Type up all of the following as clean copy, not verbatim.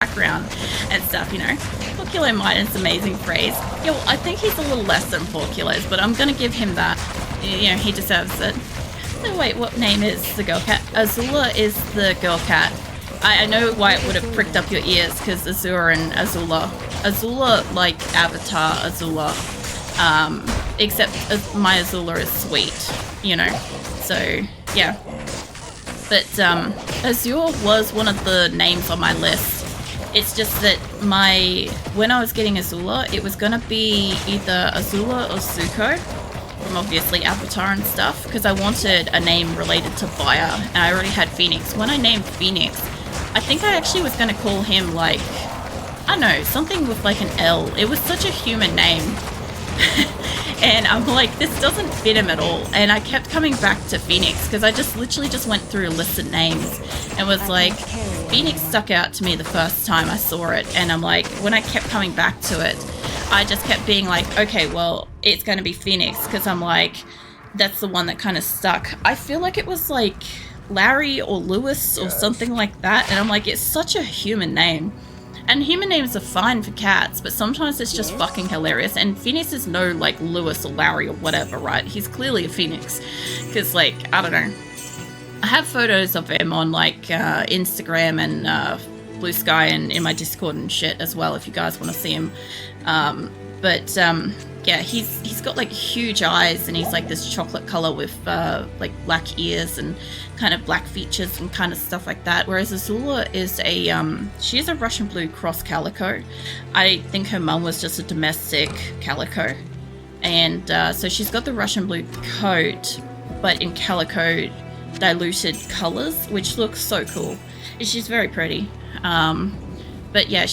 background and stuff, you know. 4 kilo mine is an amazing phrase. Yeah, well, I think he's a little less than 4 kilos, but I'm gonna give him that. You know, he deserves it. So wait, what name is the girl cat? Azula is the girl cat. I know why it would have pricked up your ears, because Azura and Azula. Azula, like Avatar Azula. Except my Azula is sweet, you know. So, yeah. But Azure was one of the names on my list. It's just that when I was getting Azula, it was gonna be either Azula or Zuko, from obviously Avatar and stuff, because I wanted a name related to fire, and I already had Phoenix. When I named Phoenix, I think I actually was gonna call him like, I don't know, something with like an L. It was such a human name. And I'm like, this doesn't fit him at all. And I kept coming back to Phoenix because I literally went through a list of names and was like, Phoenix stuck out to me the first time I saw it. And I'm like, when I kept coming back to it, I just kept being like, okay, well, it's going to be Phoenix, because I'm like, that's the one that kind of stuck. I feel like it was like Larry or Lewis or something like that. And I'm like, it's such a human name. And human names are fine for cats, but sometimes it's just fucking hilarious. And Phoenix is no, like, Lewis or Larry or whatever, right? He's clearly a Phoenix. Because, like, I don't know. I have photos of him on, like, Instagram and Blue Sky and in my Discord and shit as well, if you guys want to see him. Yeah, he's got, like, huge eyes, and he's, like, this chocolate color with, like, black ears and kind of black features and kind of stuff like that. Whereas Azula is she is a Russian blue cross calico. I think her mum was just a domestic calico. And so she's got the Russian blue coat, but in calico diluted colors, which looks so cool. She's very pretty. But yeah,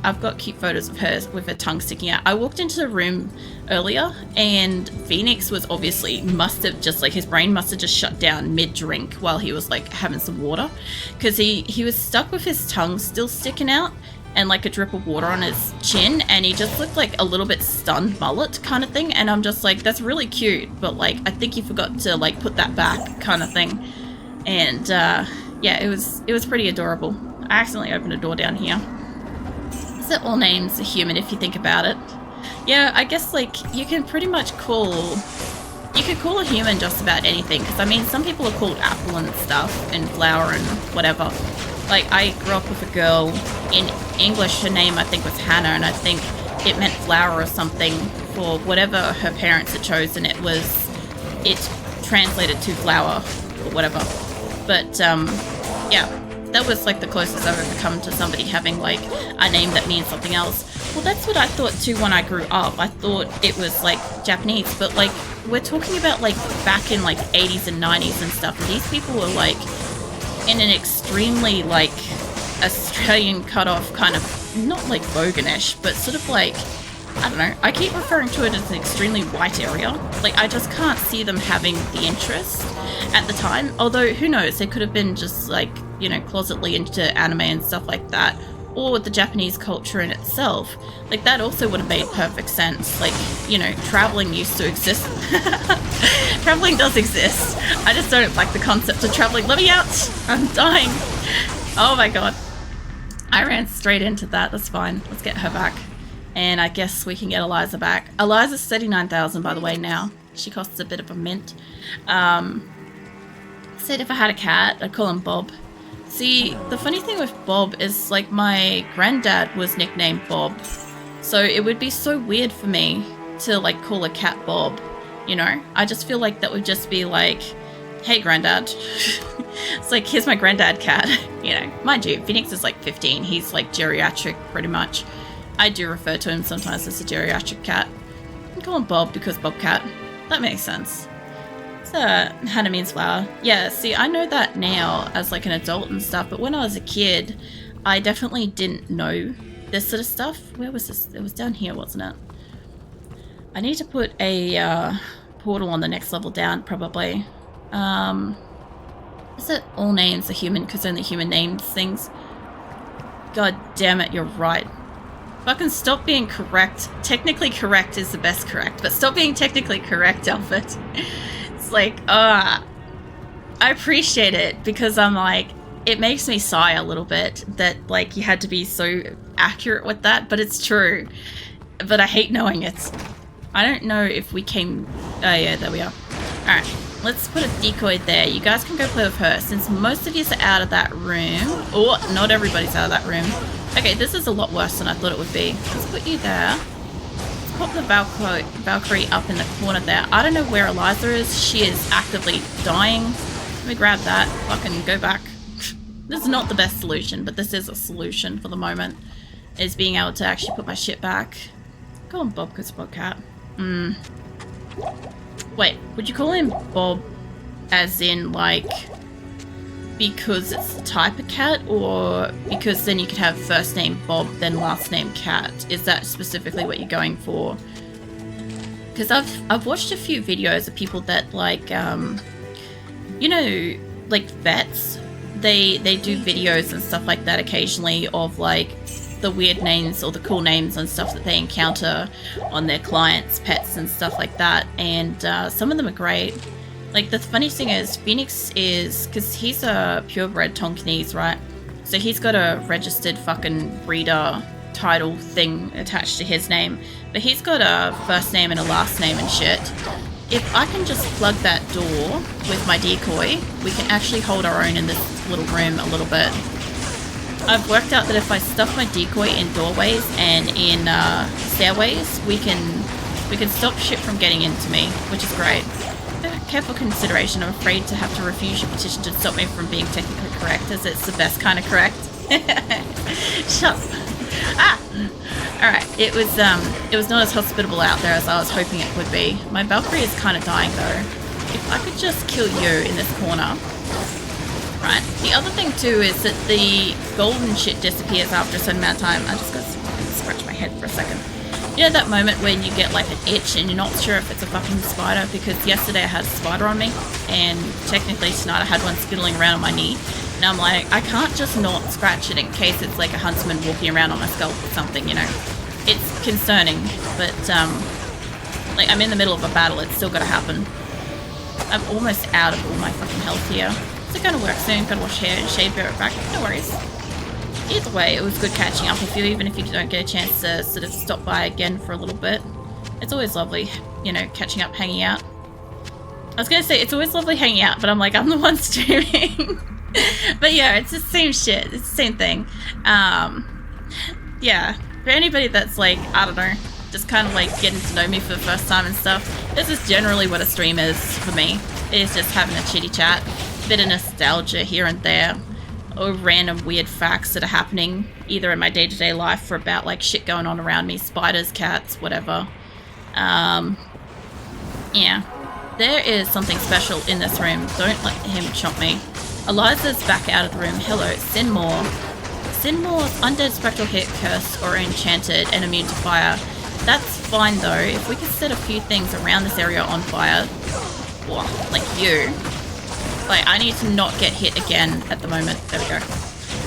I've got cute photos of her with her tongue sticking out. I walked into the room earlier and Phoenix was his brain must have just shut down mid-drink while he was like having some water. Because he was stuck with his tongue still sticking out and like a drip of water on his chin, and he just looked like a little bit stunned mullet kind of thing. And I'm just like, that's really cute, but like, I think you forgot to like put that back kind of thing. And yeah, it was pretty adorable. I accidentally opened a door down here. So all names are human if you think about it. Yeah, I guess like you can pretty much call a human just about anything, because I mean some people are called apple and stuff and flower and whatever. Like I grew up with a girl in English, her name I think was Hannah, and I think it meant flower or something for whatever her parents had chosen. It translated to flower or whatever. But yeah. That was like the closest I've ever come to somebody having like a name that means something else. Well, that's what I thought too when I grew up. I thought it was like Japanese, but like we're talking about like back in like 80s and 90s and stuff. And these people were like in an extremely like Australian cut-off kind of, not like boganish, but sort of like, I don't know. I keep referring to it as an extremely white area. Like I just can't see them having the interest at the time. Although who knows, they could have been just like, you know, closetly into anime and stuff like that, or with the Japanese culture in itself. Like that also would have made perfect sense. Like, you know, traveling used to exist. Traveling does exist. I just don't like the concept of traveling. Let me out! I'm dying. Oh my god. I ran straight into that. That's fine. Let's get her back. And I guess we can get Eliza back. Eliza's 39,000 by the way now. She costs a bit of a mint. Said if I had a cat, I'd call him Bob. See, the funny thing with Bob is like my granddad was nicknamed Bob. So it would be so weird for me to like call a cat Bob, you know? I just feel like that would just be like, hey granddad. It's like, here's my granddad cat, you know? Mind you, Phoenix is like 15. He's like geriatric pretty much. I do refer to him sometimes as a geriatric cat. I call him Bob because Bobcat. That makes sense. So, Hannah means flower. Yeah, see, I know that now as like an adult and stuff, but when I was a kid, I definitely didn't know this sort of stuff. Where was this? It was down here, wasn't it? I need to put a portal on the next level down, probably. Is it all names are human because only human names things? God damn it, you're right. Fucking stop being correct. Technically correct is the best correct, but stop being technically correct, Albert. It's like, I appreciate it because I'm like, it makes me sigh a little bit that, like, you had to be so accurate with that, but it's true. But I hate knowing it. I don't know if we came... Oh, yeah, there we are. Alright, let's put a decoy there. You guys can go play with her. Since most of you are out of that room... Oh, not everybody's out of that room. Okay, this is a lot worse than I thought it would be. Let's put you there. Let's pop the Valkyrie up in the corner there. I don't know where Eliza is. She is actively dying. Let me grab that. Fucking go back. This is not the best solution, but this is a solution for the moment. Is being able to actually put my shit back. Call him Bob because Bobcat. Wait, would you call him Bob as in, like, because it's the type of cat, or because then you could have first name Bob, then last name Cat? Is that specifically what you're going for? Because I've watched a few videos of people that, like, you know, like vets, they do videos and stuff like that occasionally of, like, the weird names or the cool names and stuff that they encounter on their clients' pets and stuff like that, and some of them are great. Like, the funny thing is, Phoenix is, because he's a purebred Tonkinese, right? So he's got a registered fucking breeder title thing attached to his name, but he's got a first name and a last name and shit. If I can just plug that door with my decoy, we can actually hold our own in this little room a little bit. I've worked out that if I stuff my decoy in doorways and in stairways, we can stop shit from getting into me, which is great. Careful consideration. I'm afraid to have to refuse your petition to stop me from being technically correct, as it's the best kind of correct. Shut. Ah. All right. It was not as hospitable out there as I was hoping it would be. My Valkyrie is kind of dying though. If I could just kill you in this corner. Right. The other thing too is that the golden shit disappears after a certain amount of time. I just got to scratch my head for a second. You know that moment when you get like an itch and you're not sure if it's a fucking spider? Because yesterday I had a spider on me, and technically tonight I had one skittling around on my knee. And I'm like, I can't just not scratch it in case it's like a huntsman walking around on my scalp or something, you know? It's concerning, but like, I'm in the middle of a battle, it's still gotta happen. I'm almost out of all my fucking health here. So gonna work soon, gotta wash hair and shave it back, no worries. Either way, it was good catching up with you, even if you don't get a chance to sort of stop by again for a little bit. It's always lovely, you know, catching up, hanging out. I was gonna say, it's always lovely hanging out, but I'm like, I'm the one streaming. But yeah, it's the same shit, it's the same thing. Yeah, for anybody that's like, I don't know, just kind of like getting to know me for the first time and stuff, this is generally what a stream is for me. It is just having a chitty chat, a bit of nostalgia here and there, or random weird facts that are happening either in my day-to-day life for about like shit going on around me, spiders, cats, whatever. Yeah, there is something special in this room. Don't let him chomp me. Eliza's back out of the room. Hello, Sinmore. Sinmore's undead, spectral hit, curse, or enchanted and immune to fire. That's fine though. If we could set a few things around this area on fire, whoa, like you. Like, I need to not get hit again at the moment. There we go.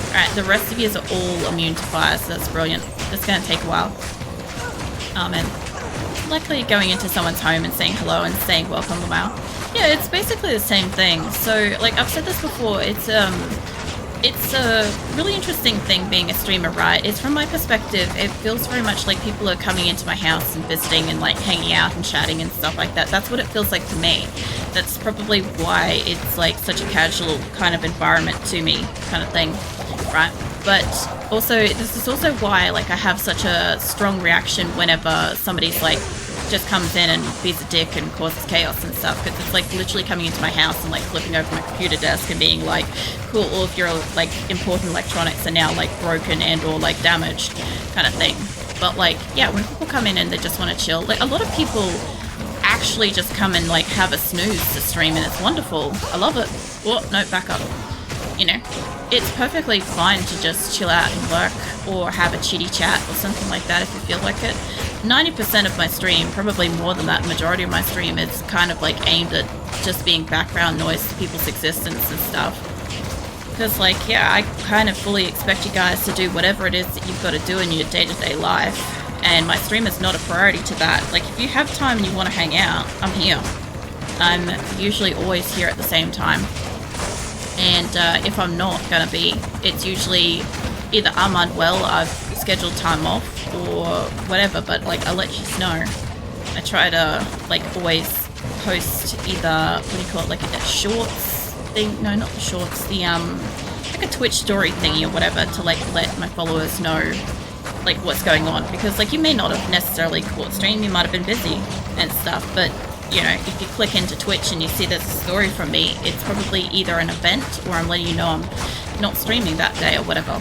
Alright, the rest of you are all immune to fire, so that's brilliant. It's going to take a while. Oh, man. Likely going into someone's home and saying hello and saying welcome, Lamau. Yeah, it's basically the same thing. So, like, I've said this before, it's a really interesting thing being a streamer, right? It's from my perspective, it feels very much like people are coming into my house and visiting and, like, hanging out and chatting and stuff like that. That's what it feels like to me. That's probably why it's like such a casual kind of environment to me, kind of thing, right? But also, this is also why like I have such a strong reaction whenever somebody's like just comes in and beats a dick and causes chaos and stuff, because it's like literally coming into my house and like flipping over my computer desk and being like, cool, all of your like important electronics are now like broken and or like damaged, kind of thing. But like, yeah, when people come in and they just want to chill, like a lot of people actually just come and like have a snooze to stream, and it's wonderful. I love it. Oh, no, back up. You know, it's perfectly fine to just chill out and work or have a chitty chat or something like that if you feel like it. 90% of my stream, probably more than that, majority of my stream is kind of like aimed at just being background noise to people's existence and stuff. Because like, yeah, I kind of fully expect you guys to do whatever it is that you've got to do in your day-to-day life. And my stream is not a priority to that. Like, if you have time and you want to hang out, I'm here. I'm usually always here at the same time. And if I'm not gonna be, it's usually either I'm unwell, I've scheduled time off, or whatever, but like I'll let you know. I try to like always post either, what do you call it, like a shorts thing, no, not the shorts, the like a Twitch story thingy or whatever, to like let my followers know like what's going on, because like you may not have necessarily caught stream, you might have been busy and stuff, but you know, if you click into Twitch and you see there's a story from me, it's probably either an event or I'm letting you know I'm not streaming that day or whatever.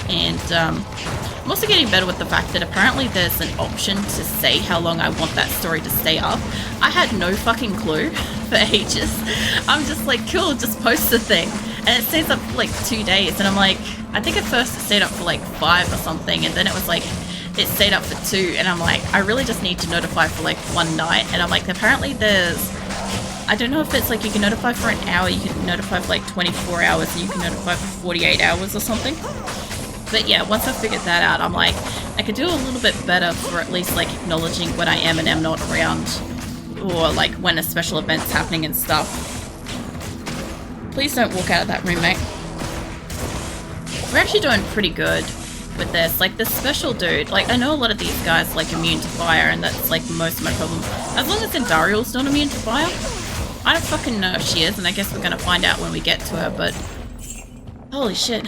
And I'm also getting better with the fact that apparently there's an option to say how long I want that story to stay up. I had no fucking clue for ages. I'm just like, cool, just post the thing. And it stays up for like 2 days, and I'm like, I think at first it stayed up for like 5 or something, and then it was like, it stayed up for 2, and I'm like, I really just need to notify for like 1 night, and I'm like, apparently there's, I don't know if it's like you can notify for an hour, you can notify for like 24 hours, and you can notify for 48 hours or something. But yeah, once I figured that out, I'm like, I could do a little bit better for at least like acknowledging when I am and am not around, or like when a special event's happening and stuff. Please don't walk out of that room, mate. We're actually doing pretty good with this. Like this special dude, like I know a lot of these guys like immune to fire, and that's like most of my problem. As long as Indariel's not immune to fire, I don't fucking know if she is, and I guess we're gonna find out when we get to her, but holy shit.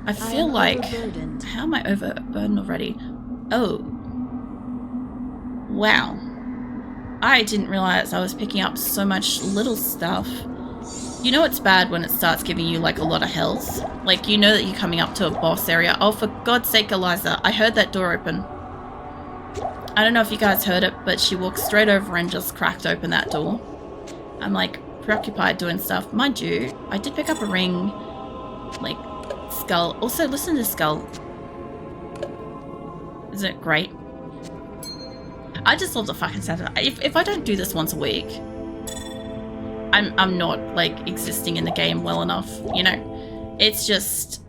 I feel like, how am I overburdened already? Oh. Wow. I didn't realize I was picking up so much little stuff. You know it's bad when it starts giving you like a lot of health? Like you know that you're coming up to a boss area. Oh, for God's sake, Eliza, I heard that door open. I don't know if you guys heard it, but she walked straight over and just cracked open that door. I'm like preoccupied doing stuff. Mind you, I did pick up a ring, like Skull. Also, listen to Skull. Isn't it great? I just love the fucking sound. If I don't do this once a week, I'm not like existing in the game well enough, you know? It's just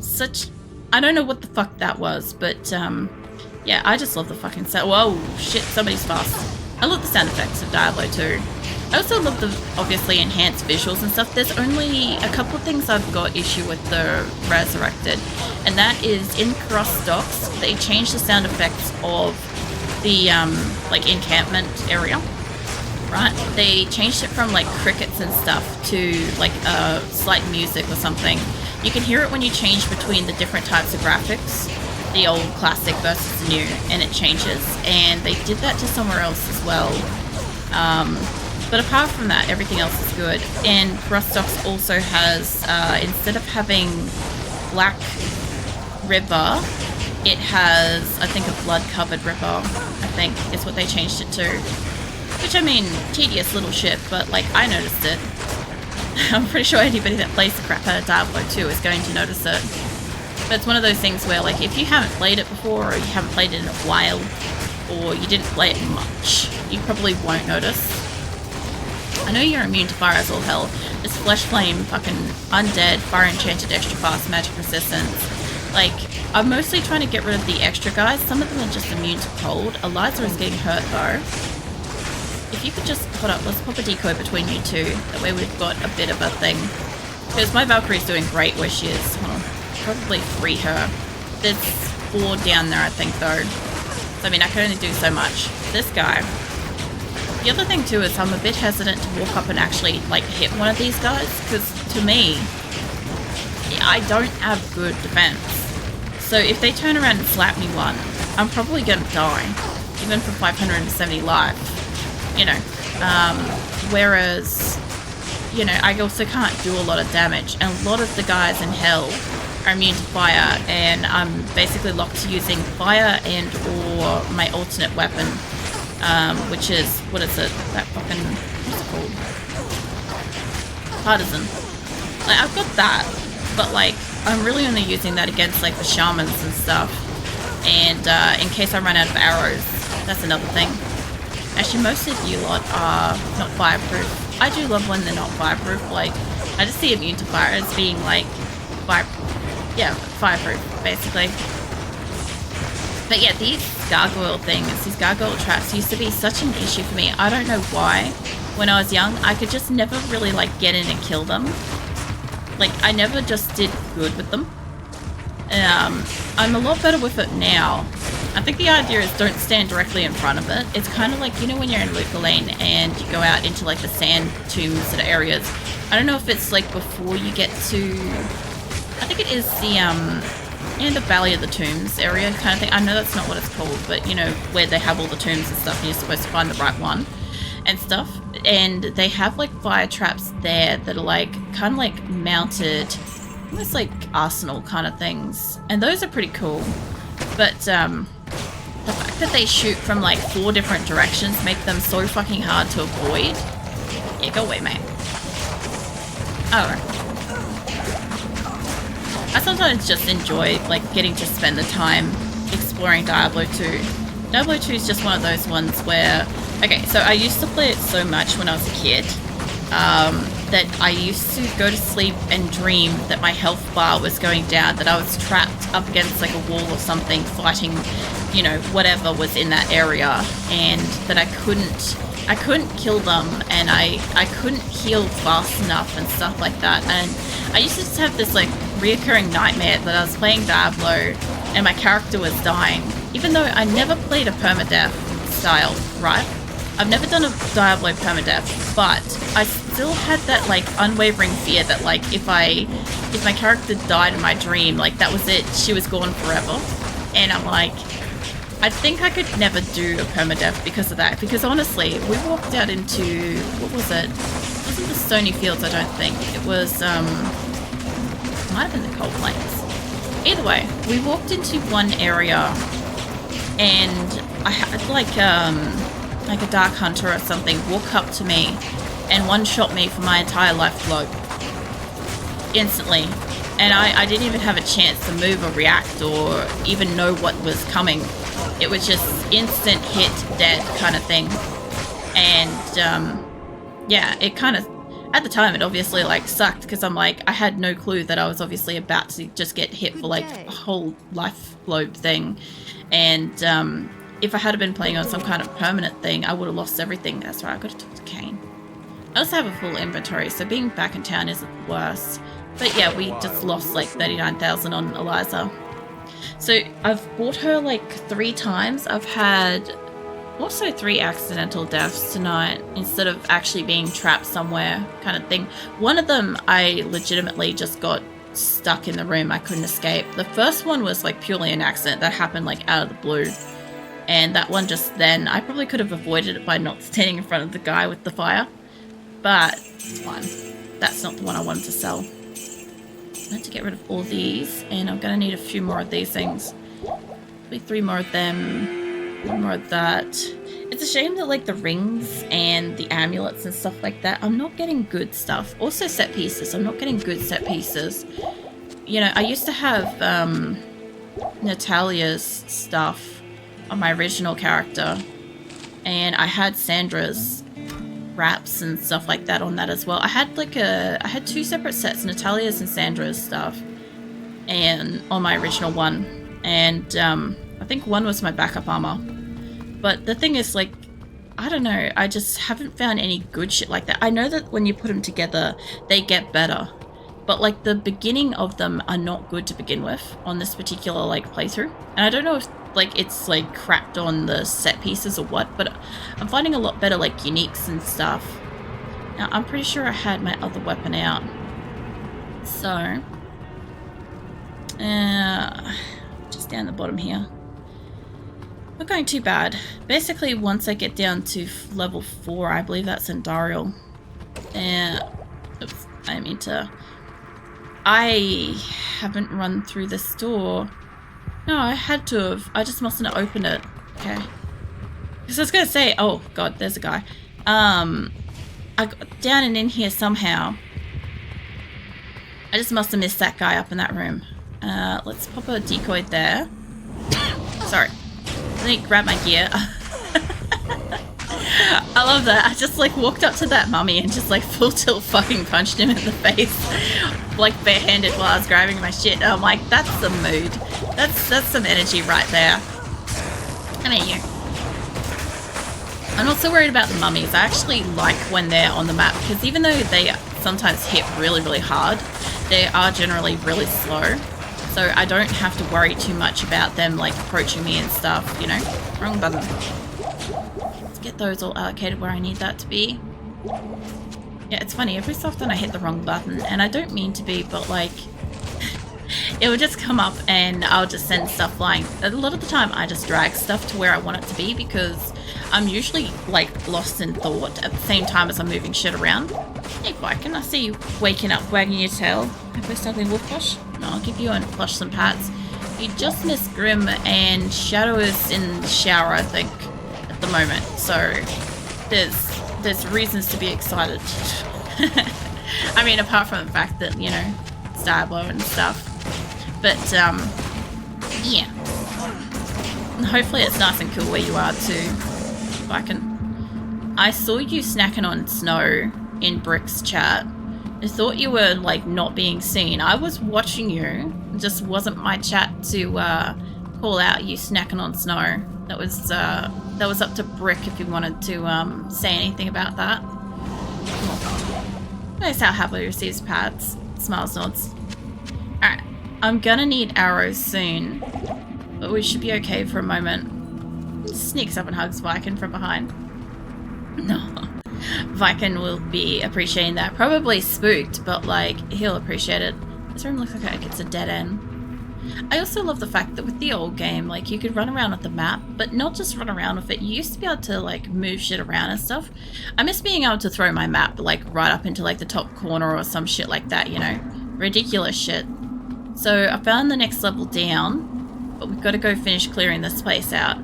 such, I don't know what the fuck that was, but yeah, I just love the fucking sound. Whoa, shit, somebody's fast. I love the sound effects of Diablo 2. I also love the obviously enhanced visuals and stuff. There's only a couple of things I've got issue with the Resurrected, and that is in Cross Docks, they changed the sound effects of the like encampment area, right? They changed it from like crickets and stuff to like slight music or something. You can hear it when you change between the different types of graphics, the old classic versus the new, and it changes. And they did that to somewhere else as well. But apart from that, everything else is good. And Rustocks also has, instead of having Black River, it has, I think, a blood-covered river, I think, is what they changed it to. Which, I mean, tedious little shit, but, like, I noticed it. I'm pretty sure anybody that plays the crap out of Diablo 2 is going to notice it. But it's one of those things where, like, if you haven't played it before, or you haven't played it in a while, or you didn't play it much, you probably won't notice. I know you're immune to fire as all hell. It's Flesh Flame, fucking Undead, Fire Enchanted, Extra Fast, Magic Resistance. Like, I'm mostly trying to get rid of the extra guys. Some of them are just immune to cold. Eliza is getting hurt though. If you could just, hold up, let's pop a decoy between you two. That way we've got a bit of a thing. Because my Valkyrie's doing great where she is. Hold on. Probably free her. There's 4 down there, I think, though. So, I mean, I can only do so much. This guy. The other thing, too, is I'm a bit hesitant to walk up and actually, like, hit one of these guys. Because, to me, I don't have good defense. So, if they turn around and slap me one, I'm probably going to die. Even for 570 life. You know. Whereas, you know, I also can't do a lot of damage. And a lot of the guys in Hell are immune to fire, and I'm basically locked to using fire and or my alternate weapon, which is, what is it, that fucking, what's it called, partisan. Like, I've got that, but like, I'm really only using that against like the shamans and stuff, and in case I run out of arrows. That's another thing. Actually, most of you lot are not fireproof. I do love when they're not fireproof. Like, I just see immune to fire as being like fireproof, basically. But yeah, these gargoyle things, these gargoyle traps used to be such an issue for me. I don't know why. when I was young, I could just never really like get in and kill them. Like, I never just did good with them. I'm a lot better with it now. I think the idea is don't stand directly in front of it. It's kind of like, you know, when you're in Luca Lane and you go out into like the sand tombs sort of areas. I don't know if it's like before you get to, I think it is the Valley of the Tombs area kind of thing. I know that's not what it's called, but you know, where they have all the tombs and stuff and you're supposed to find the right one and stuff. And they have like fire traps there that are like kind of like mounted, almost like arsenal kind of things. And those are pretty cool. But the fact that they shoot from like 4 different directions make them so fucking hard to avoid. Yeah, go away, mate. Alright. I sometimes just enjoy like getting to spend the time exploring Diablo 2. Diablo 2 is just one of those ones where, okay, so I used to play it so much when I was a kid that I used to go to sleep and dream that my health bar was going down, that I was trapped up against like a wall or something fighting, you know, whatever was in that area, and that I couldn't kill them, and I couldn't heal fast enough and stuff like that. And I used to just have this like reoccurring nightmare that I was playing Diablo and my character was dying, even though I never played a permadeath style, right? I've never done a Diablo permadeath, but I still had that like unwavering fear that like if my character died in my dream, like that was it, she was gone forever. And I'm like, I think I could never do a permadeath because of that. Because honestly, we walked out into, what was it? It wasn't the Stony Fields, I don't think. It was, might have been the Cold Plains. Either way, we walked into one area and I had like a Dark Hunter or something walk up to me and one-shot me for my entire life globe. Instantly. And I didn't even have a chance to move or react or even know what was coming. It was just instant hit, dead kind of thing. And yeah, it kind of, at the time it obviously like sucked because I'm like, I had no clue that I was obviously about to just get hit for like a whole life globe thing. And if I had been playing on some kind of permanent thing, I would have lost everything. That's right, I got to talk to Kane. I also have a full inventory, so being back in town isn't worse. But yeah, we just lost like 39,000 on Eliza. So I've bought her like 3 times. I've had also 3 accidental deaths tonight instead of actually being trapped somewhere kind of thing. One of them I legitimately just got stuck in the room. I couldn't escape. The first one was like purely an accident that happened like out of the blue. And that one just then, I probably could have avoided it by not standing in front of the guy with the fire. But it's fine. That's not the one I wanted to sell. I had to get rid of all these, and I'm going to need a few more of these things. Maybe 3 more of them, 1 more of that. It's a shame that like the rings and the amulets and stuff like that, I'm not getting good stuff. Also set pieces, I'm not getting good set pieces. You know, I used to have Natalia's stuff on my original character, and I had Sandra's wraps and stuff like that on that as well. I had 2 separate sets, Natalia's and Sandra's stuff, and on my original one, and I think one was my backup armor. But the thing is, like, I don't know, I just haven't found any good shit like that. I know that when you put them together, they get better, but like the beginning of them are not good to begin with on this particular like playthrough. And I don't know if like it's like crapped on the set pieces or what, but I'm finding a lot better like uniques and stuff. Now I'm pretty sure I had my other weapon out, so just down the bottom here. Not going too bad. Basically, once I get down to level 4, I believe that's Endarial. Oops, I mean to. I haven't run through this door. No, I had to have. I just mustn't have opened it. Okay. Because I was gonna say, oh god, there's a guy. I got down and in here somehow. I just must have missed that guy up in that room. Let's pop a decoy there. Sorry. Let me grab my gear. I love that. I just like walked up to that mummy and just like full tilt fucking punched him in the face, like barehanded while I was grabbing my shit. I'm like, that's the mood. That's some energy right there. Come here, you. I'm not so worried about the mummies. I actually like when they're on the map, because even though they sometimes hit really, really hard, they are generally really slow. So I don't have to worry too much about them like approaching me and stuff, you know? Wrong button. Let's get those all allocated where I need that to be. Yeah, it's funny, every so often I hit the wrong button, and I don't mean to be, but like, it would just come up and I'll just send stuff flying. A lot of the time I just drag stuff to where I want it to be, because I'm usually like lost in thought at the same time as I'm moving shit around. Hey Viking, I see you waking up, wagging your tail. Have we started wolf plush? No, I'll give you a plush some pats. You just missed Grim, and Shadow is in the shower, I think, at the moment. So there's reasons to be excited. I mean, apart from the fact that, you know, it's Diablo and stuff. But yeah. And hopefully it's nice and cool where you are too. I saw you snacking on snow in Brick's chat. I thought you were like not being seen. I was watching you. It just wasn't my chat to call out you snacking on snow. That was up to Brick if you wanted to say anything about that. Notice how happily receives pats. Smiles, nods. Alright. I'm gonna need arrows soon, but we should be okay for a moment. Sneaks up and hugs Viking from behind. No. Viking will be appreciating that. Probably spooked, but like, he'll appreciate it. This room looks like it's a dead end. I also love the fact that with the old game, like, you could run around with the map, but not just run around with it. You used to be able to like move shit around and stuff. I miss being able to throw my map like right up into like the top corner or some shit like that, you know? Ridiculous shit. So I found the next level down, but we've got to go finish clearing this place out.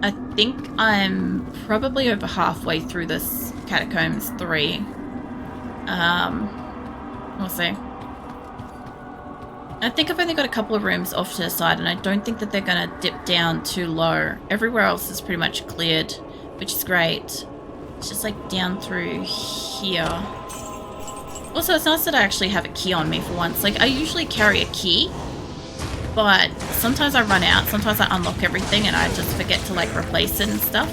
I think I'm probably over halfway through this Catacombs 3. We'll see. I think I've only got a couple of rooms off to the side, and I don't think that they're going to dip down too low. Everywhere else is pretty much cleared, which is great. It's just like down through here. Also, it's nice that I actually have a key on me for once. Like, I usually carry a key, but sometimes I run out. Sometimes I unlock everything and I just forget to like replace it and stuff.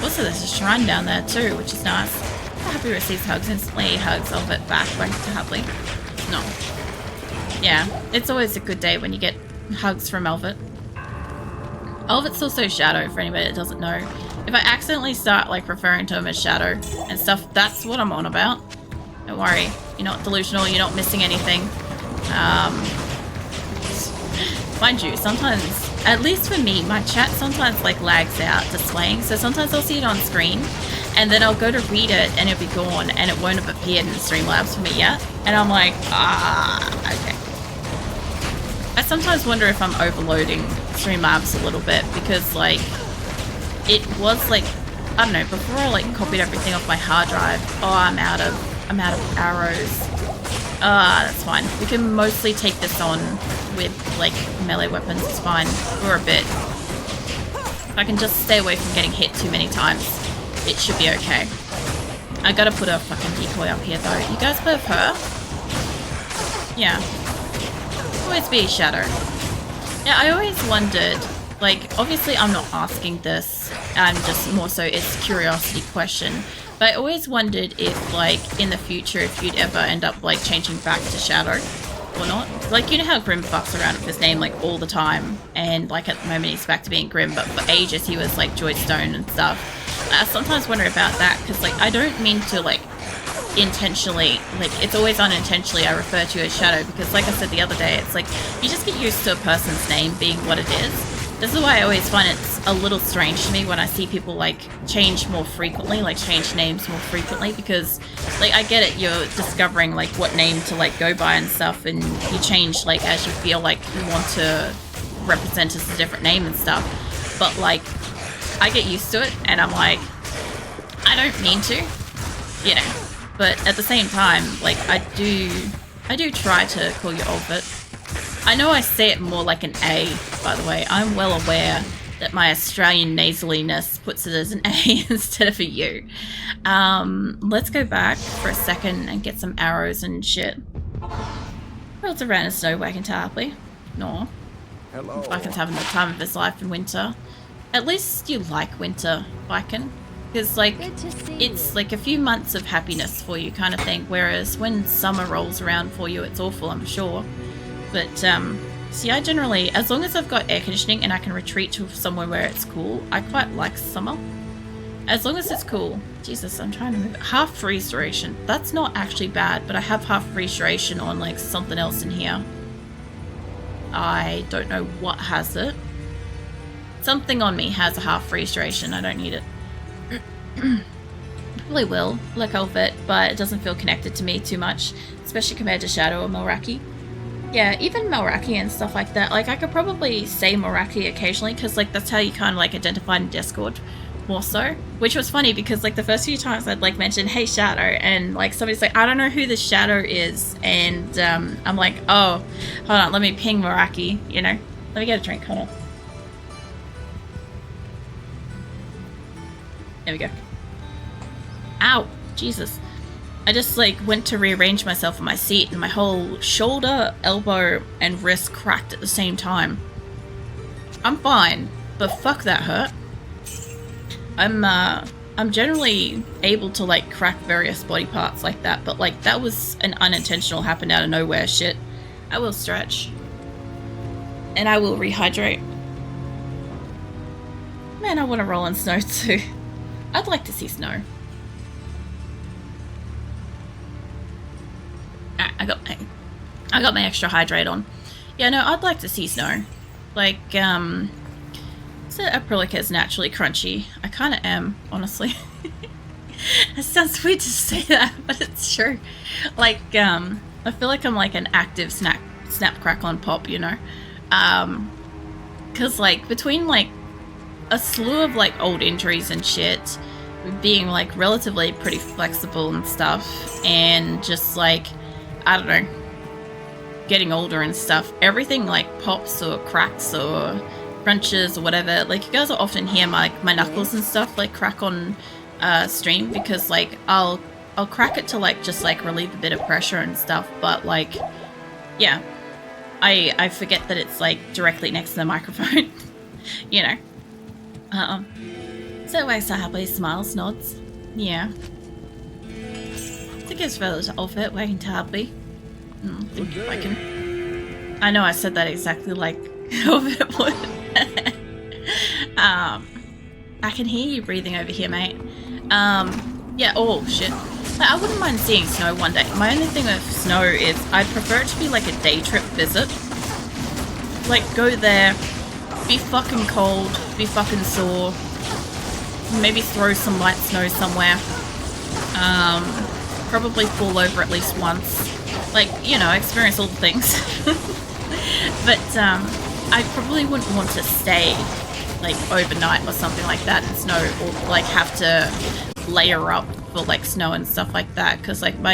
Also, there's a shrine down there too, which is nice. Happy receives hugs instantly. Hugs Elvet back to happily. No. Yeah, it's always a good day when you get hugs from Elvet. Elvet's also Shadow, for anybody that doesn't know. If I accidentally start like referring to him as Shadow and stuff, that's what I'm on about. Don't worry, you're not delusional, you're not missing anything. Mind you, sometimes, at least for me, my chat sometimes like lags out displaying, so sometimes I'll see it on screen and then I'll go to read it and it'll be gone and it won't have appeared in Streamlabs for me yet, and I'm like, okay. I sometimes wonder if I'm overloading Streamlabs a little bit, because like, it was like, I don't know, before I like copied everything off my hard drive, I'm out of arrows. That's fine. We can mostly take this on with like melee weapons, it's fine. For a bit. If I can just stay away from getting hit too many times, it should be okay. I gotta put a fucking decoy up here though. You guys play with her? Yeah. Always be a Shadow. Yeah, I always wondered, like, obviously I'm not asking this, I'm just more so, it's a curiosity question. But I always wondered if, like, in the future, if you'd ever end up, like, changing back to Shadow or not. Like, you know how Grim fucks around with his name, like, all the time. And, like, at the moment he's back to being Grim, but for ages he was, like, Joystone and stuff. I sometimes wonder about that, because, like, I don't mean to, like, intentionally, like, it's always unintentionally I refer to you as Shadow, because, like I said the other day, it's like, you just get used to a person's name being what it is. This is why I always find it's a little strange to me when I see people like change more frequently, like change names more frequently, because like I get it, you're discovering like what name to like go by and stuff, and you change like as you feel like you want to represent as a different name and stuff. But like I get used to it and I'm like, I don't mean to, you know. But at the same time, like I do try to call you Olbert. I know I say it more like an A, by the way. I'm well aware that my Australian nasaliness puts it as an A instead of a U. Let's go back for a second and get some arrows and shit. Who else around a snow wagon, Tarpley? No. Hello. Viken's having the time of his life in winter. at least you like winter biking. Because, like, it's like a few months of happiness for you kind of thing. Whereas when summer rolls around for you, it's awful, I'm sure. But, see, I generally, as long as I've got air conditioning and I can retreat to somewhere where it's cool, I quite like summer. As long as it's cool. Jesus, I'm trying to move it. Half freeze duration. That's not actually bad, but I have half freeze duration on, like, something else in here. I don't know what has it. Something on me has a half freeze duration. I don't need it. Probably will, like Elvet, but it doesn't feel connected to me too much, especially compared to Shadow or Melraki. Yeah, even Melraki and stuff like that. Like, I could probably say Melraki occasionally, because, like, that's how you kind of, like, identify in Discord more so. Which was funny, because, like, the first few times I'd, like, mention, hey, Shadow, and, like, somebody's like, I don't know who the Shadow is, and, I'm like, oh, hold on, let me ping Melraki, you know? Let me get a drink, hold on. There we go. Ow! Jesus. I just, like, went to rearrange myself in my seat and my whole shoulder, elbow, and wrist cracked at the same time. I'm fine, but fuck that hurt. I'm generally able to, like, crack various body parts like that, but, like, that was an unintentional happen out of nowhere shit. I will stretch. And I will rehydrate. Man, I want to roll in snow too. I'd like to see snow. I got my extra hydrate on. Yeah, no, I'd like to see snow. Like, so Aprilica is naturally crunchy. I kind of am, honestly. It sounds weird to say that, but it's true. Like, I feel like I'm like an active snap, crackle, and pop, you know? Because, like, between, like, a slew of, like, old injuries and shit, being, like, relatively pretty flexible and stuff, and just, like, I don't know, getting older and stuff, everything, like, pops or cracks or crunches or whatever. Like, you guys will often hear my knuckles and stuff, like, crack on stream, because, like, I'll crack it to, like, just, like, relieve a bit of pressure and stuff, but, like, yeah, I forget that it's, like, directly next to the microphone, you know. So wakes up happily, smiles, nods. Yeah. It gives fellows outfit, waking to happy. Think if I can. I know I said that exactly like Outfit would. I can hear you breathing over here, mate. Yeah, oh shit. Like, I wouldn't mind seeing snow one day. My only thing with snow is I'd prefer it to be like a day trip visit. Like, go there, be fucking cold, be fucking sore, maybe throw some light snow somewhere, probably fall over at least once, like, you know, experience all the things. But I probably wouldn't want to stay like overnight or something like that in snow, or like have to layer up for like snow and stuff like that, because like my